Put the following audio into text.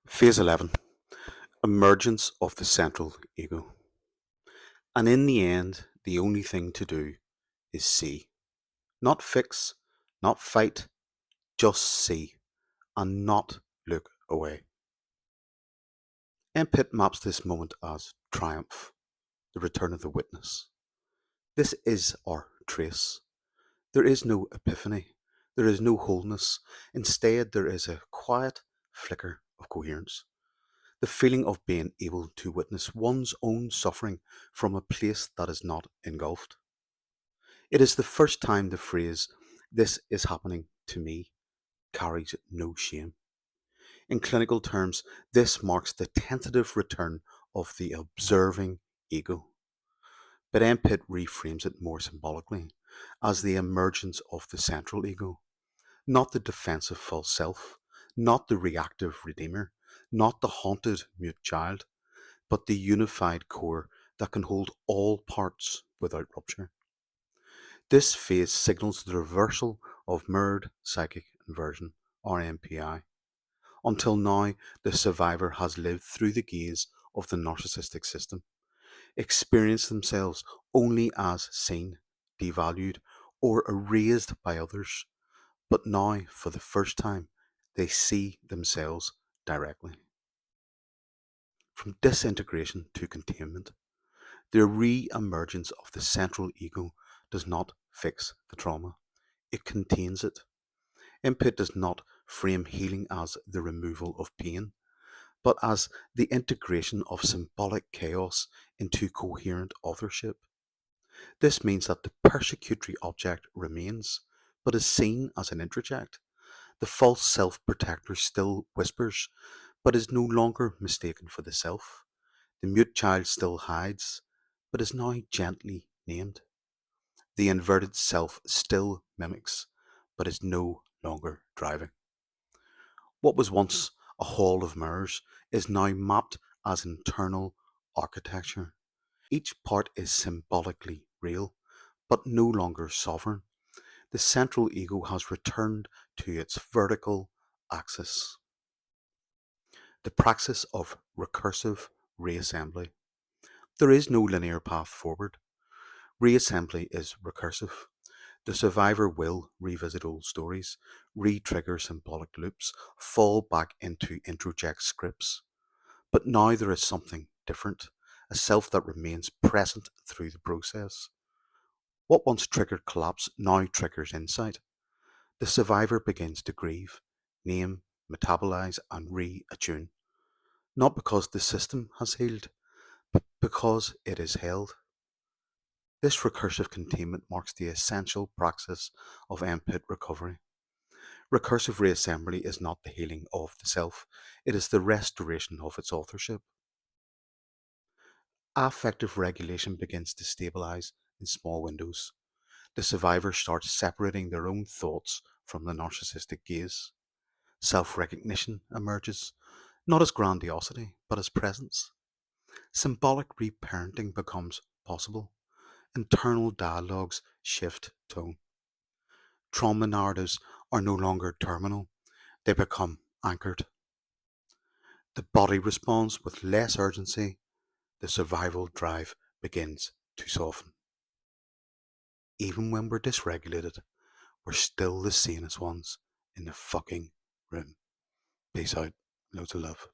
Phase 11. Emergence of the central ego. And in the end, the only thing to do is see. Not fix, not fight, just see, and not look away. M. Pitt maps this moment as triumph, the return of the witness. This is our trace. There is no epiphany, there is no wholeness. Instead, there is a quiet flicker of coherence. The feeling of being able to witness one's own suffering from a place that is not engulfed. It is the first time the phrase, "this is happening to me," carries no shame. In clinical terms, this marks the tentative return of the observing ego. But M. Pitt reframes it more symbolically as the emergence of the central ego, not the defensive false self, not the reactive redeemer, not the haunted mute child, but the unified core that can hold all parts without rupture. This phase signals the reversal of mirrored psychic inversion, or MPI. Until now, the survivor has lived through the gaze of the narcissistic system, experienced themselves only as seen, devalued, or erased by others. But now, for the first time, they see themselves directly. From disintegration to containment, the re-emergence of the central ego does not fix the trauma, it contains it. M. Pitt does not frame healing as the removal of pain, but as the integration of symbolic chaos into coherent authorship. This means that the persecutory object remains, but is seen as an interject. The false self-protector still whispers, but is no longer mistaken for the self. The mute child still hides, but is now gently named. The inverted self still mimics, but is no longer driving. What was once a hall of mirrors is now mapped as internal architecture. Each part is symbolically real, but no longer sovereign. The central ego has returned to its vertical axis. The praxis of recursive reassembly. There is no linear path forward. Reassembly is recursive. The survivor will revisit old stories, re-trigger symbolic loops, fall back into introject scripts. But now there is something different, a self that remains present through the process. What once triggered collapse now triggers insight. The survivor begins to grieve, name, metabolize, and re-attune. Not because the system has healed, but because it is held. This recursive containment marks the essential praxis of M. Pitt recovery. Recursive reassembly is not the healing of the self, it is the restoration of its authorship. Affective regulation begins to stabilize in small windows. The survivor starts separating their own thoughts from the narcissistic gaze. Self-recognition emerges, not as grandiosity, but as presence. Symbolic reparenting becomes possible. Internal dialogues shift tone. Trauma narratives are no longer terminal, they become anchored. The body responds with less urgency, the survival drive begins to soften. Even when we're dysregulated, we're still the sanest ones in the fucking room. Peace out. Loads of love.